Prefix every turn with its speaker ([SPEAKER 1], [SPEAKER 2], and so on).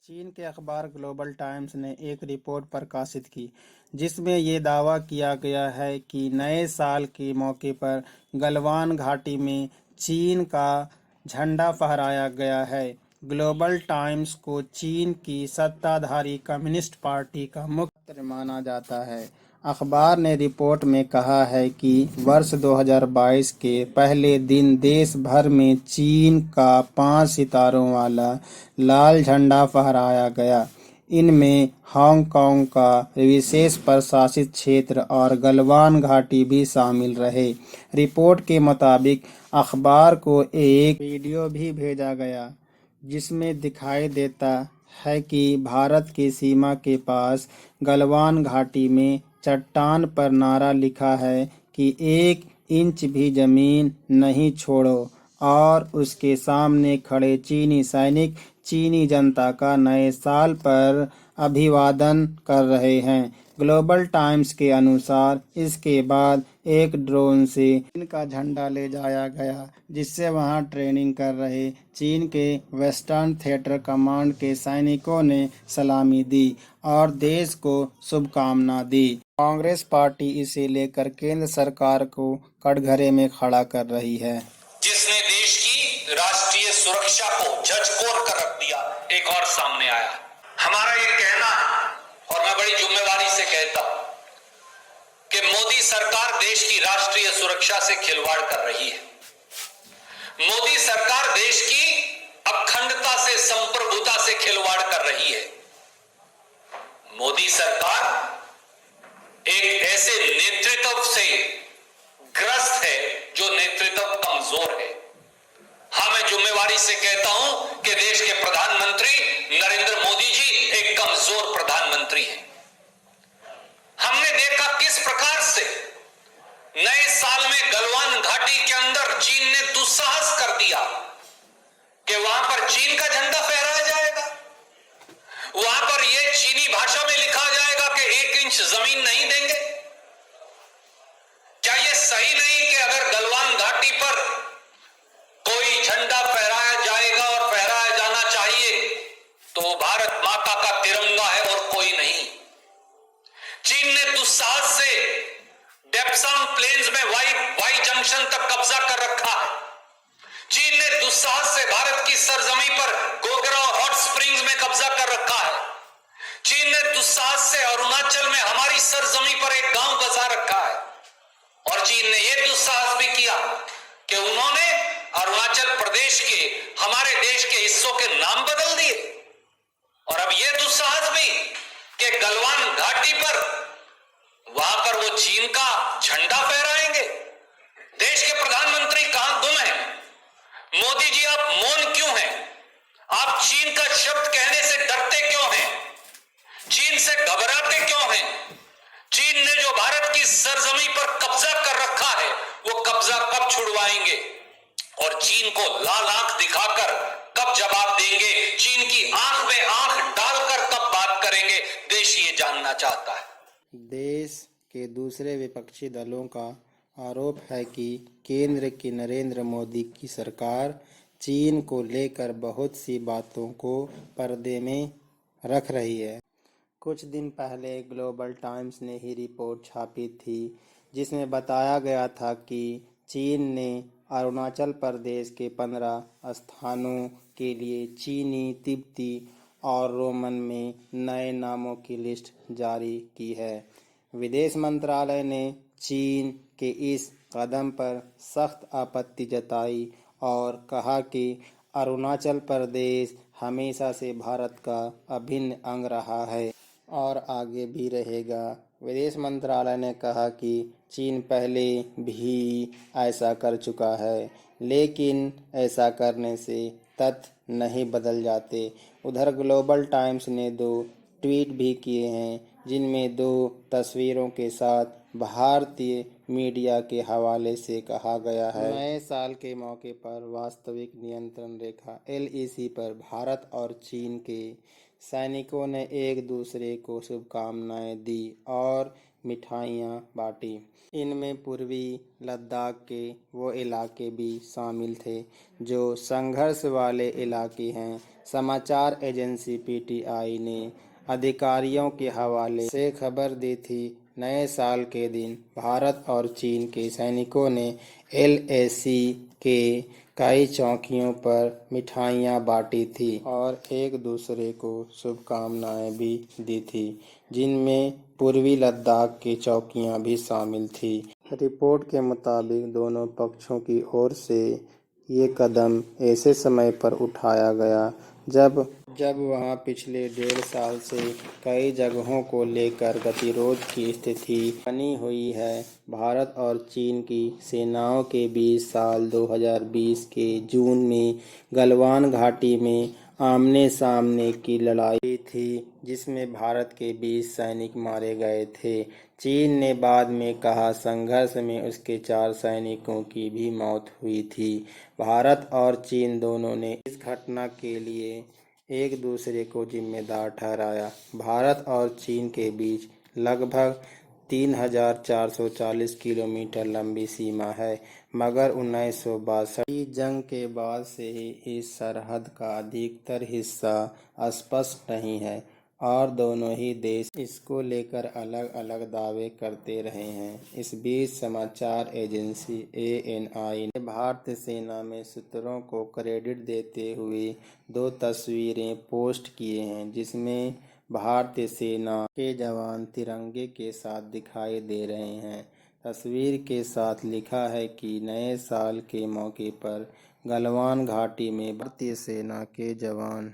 [SPEAKER 1] चीन के अखबार ग्लोबल टाइम्स ने एक रिपोर्ट प्रकाशित की जिसमें ये दावा किया गया है कि नए साल के मौके पर गलवान घाटी में चीन का झंडा फहराया गया है। ग्लोबल टाइम्स को चीन की सत्ताधारी कम्युनिस्ट पार्टी का मुख्य माना जाता है। अखबार ने रिपोर्ट में कहा है कि वर्ष 2022 के पहले दिन देश भर में चीन का 5 सितारों वाला लाल झंडा फहराया गया। इनमें हांगकांग का विशेष प्रशासित क्षेत्र और गलवान घाटी भी शामिल रहे। रिपोर्ट के मुताबिक अखबार को एक वीडियो भी भेजा गया जिसमें दिखाई देता है कि भारत की सीमा के पास गलवान घाटी में चट्टान पर नारा लिखा है कि 1 इंच भी जमीन नहीं छोड़ो, और उसके सामने खड़े चीनी सैनिक चीनी जनता का नए साल पर अभिवादन कर रहे हैं। ग्लोबल टाइम्स के अनुसार इसके बाद एक ड्रोन से चीन का झंडा ले जाया गया जिससे वहां ट्रेनिंग कर रहे चीन के वेस्टर्न थिएटर कमांड के सैनिकों ने सलामी दी और देश को शुभकामना दी। कांग्रेस पार्टी इसे लेकर केंद्र सरकार को कटघरे में खड़ा कर रही है,
[SPEAKER 2] जिसने देश की राष्ट्रीय सुरक्षा को झकझोर कर रख दिया। एक और सामने आया। हमारा ये कहना है और मैं बड़ी जिम्मेवारी से कहता हूं कि मोदी सरकार देश की राष्ट्रीय सुरक्षा से खिलवाड़ कर रही है। मोदी सरकार देश की अखंडता से, संप्रभुता से खिलवाड़ कर रही है। मोदी सरकार एक ऐसे नेतृत्व से ग्रस्त है जो नेतृत्व कमजोर है। हाँ, मैं जिम्मेवारी से कहता हूं कि देश के प्रधानमंत्री नरेंद्र मोदी जी एक कमजोर प्रधानमंत्री हैं। हमने देखा किस प्रकार से नए साल में गलवान घाटी के अंदर चीन ने दुस्साहस कर दिया कि वहां पर चीन का झंडा फहराया जाएगा। वहां पर यह चीनी भाषा में लिखा जाएगा कि 1 इंच जमीन नहीं देंगे। क्या यह सही नहीं कि अगर गलवान घाटी पर कोई झंडा फहराया जाएगा और फहराया जाना चाहिए तो भारत माता का तिरंगा है और कोई नहीं। चीन ने दुस्साहस से डेप्सांग प्लेन्स में वाई जंक्शन तक कब्जा कर रखा है। चीन ने दुस्साहस से भारत की सरजमी पर गोगरा और हॉट स्प्रिंग्स में कब्जा कर रखा है। चीन ने दुस्साहस से अरुणाचल में हमारी सरजमी पर एक गांव बसा रखा है। और चीन ने यह दुस्साहस भी किया कि उन्होंने अरुणाचल प्रदेश के, हमारे देश के हिस्सों के नाम बदल दिए। और अब यह दुस्साहस भी कि गलवान घाटी पर वहां पर वो चीन का झंडा फहराएंगे। देश के प्रधानमंत्री कहां गुम है? मोदी जी, आप मौन क्यों हैं? आप चीन का शब्द कहने से डरते क्यों हैं? चीन से घबराते क्यों हैं? चीन ने जो भारत की सरजमी पर कब्जा कर रखा है वो कब्जा कब छुड़वाएंगे और चीन को लाल आंख दिखाकर कब जवाब देंगे? चीन की आंख में आंख डालकर कब बात करेंगे? देश ये जानना चाहता है।
[SPEAKER 1] देश के दूसरे विपक्षी दलों का आरोप है कि केंद्र की नरेंद्र मोदी की सरकार चीन को लेकर बहुत सी बातों को पर्दे में रख रही है। कुछ दिन पहले ग्लोबल टाइम्स ने ही रिपोर्ट छापी थी जिसमें बताया गया था कि चीन ने अरुणाचल प्रदेश के 15 स्थानों के लिए चीनी, तिब्बती और रोमन में नए नामों की लिस्ट जारी की है। विदेश मंत्रालय ने चीन के इस कदम पर सख्त आपत्ति जताई और कहा कि अरुणाचल प्रदेश हमेशा से भारत का अभिन्न अंग रहा है और आगे भी रहेगा। विदेश मंत्रालय ने कहा कि चीन पहले भी ऐसा कर चुका है, लेकिन ऐसा करने से तथ्य नहीं बदल जाते। उधर ग्लोबल टाइम्स ने 2 ट्वीट भी किए हैं जिनमें 2 तस्वीरों के साथ भारतीय मीडिया के हवाले से कहा गया है, नए साल के मौके पर वास्तविक नियंत्रण रेखा LAC पर भारत और चीन के सैनिकों ने एक दूसरे को शुभकामनाएं दी और मिठाइयाँ बांटी। इनमें पूर्वी लद्दाख के वो इलाके भी शामिल थे जो संघर्ष वाले इलाके हैं। समाचार एजेंसी पीटीआई ने अधिकारियों के हवाले से खबर दी थी, नए साल के दिन भारत और चीन के सैनिकों ने एलएसी के कई चौकियों पर मिठाइयाँ बांटी थी और एक दूसरे को शुभकामनाएं भी दी थी, जिनमें पूर्वी लद्दाख की चौकियां भी शामिल थी। रिपोर्ट के मुताबिक दोनों पक्षों की ओर से ये कदम ऐसे समय पर उठाया गया जब वहां पिछले 1.5 साल से कई जगहों को लेकर गतिरोध की स्थिति बनी हुई है। भारत और चीन की सेनाओं के बीच साल 2020 के जून में गलवान घाटी में आमने सामने की लड़ाई थी, जिसमें भारत के 20 सैनिक मारे गए थे। चीन ने बाद में कहा संघर्ष में उसके 4 सैनिकों की भी मौत हुई थी। भारत और चीन दोनों ने इस घटना के लिए एक दूसरे को जिम्मेदार ठहराया। भारत और चीन के बीच लगभग 3,440 किलोमीटर लंबी सीमा है, मगर 1962 की जंग के बाद से ही इस सरहद का अधिकतर हिस्सा स्पष्ट नहीं है और दोनों ही देश इसको लेकर अलग अलग दावे करते रहे हैं। इस बीच समाचार एजेंसी एएनआई ने भारतीय सेना में सूत्रों को क्रेडिट देते हुए 2 तस्वीरें पोस्ट किए हैं, जिसमें भारतीय सेना के जवान तिरंगे के साथ दिखाई दे रहे हैं। तस्वीर के साथ लिखा है कि नए साल के मौके पर गलवान घाटी में भारतीय सेना के जवान